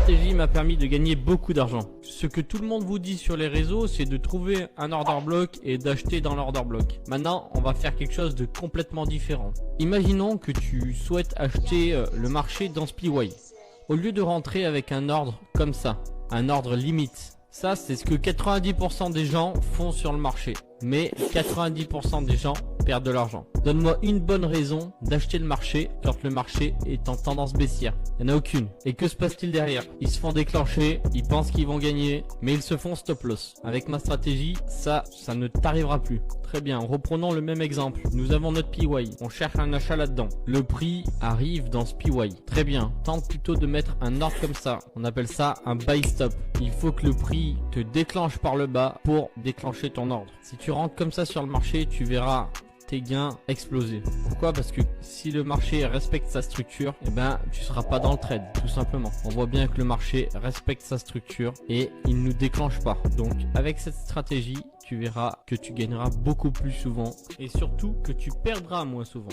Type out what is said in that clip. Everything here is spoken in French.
stratégie m'a permis de gagner beaucoup d'argent. Ce que tout le monde vous dit sur les réseaux, c'est de trouver un order block et d'acheter dans l'order block. Maintenant, on va faire quelque chose de complètement différent. Imaginons que tu souhaites acheter le marché dans SPY. Au lieu de rentrer avec un ordre comme ça, un ordre limite, ça c'est ce que 90% des gens font sur le marché. Mais 90% des gens perdent de l'argent. Donne-moi une bonne raison d'acheter le marché quand le marché est en tendance baissière. Il n'y en a aucune. Et que se passe-t-il derrière? Ils se font déclencher, ils pensent qu'ils vont gagner, mais ils se font stop loss. Avec ma stratégie, ça ne t'arrivera plus. Très bien, reprenons le même exemple. Nous avons notre PY, on cherche un achat là-dedans. Le prix arrive dans ce PY. Très bien, tente plutôt de mettre un ordre comme ça. On appelle ça un buy stop. Il faut que le prix te déclenche par le bas pour déclencher ton ordre. Si tu rentres comme ça sur le marché, tu verras tes gains exploser. Pourquoi? Parce que si le marché respecte sa structure, eh ben tu seras pas dans le trade, tout simplement. On voit bien que le marché respecte sa structure et il ne nous déclenche pas. Donc avec cette stratégie, tu verras que tu gagneras beaucoup plus souvent et surtout que tu perdras moins souvent.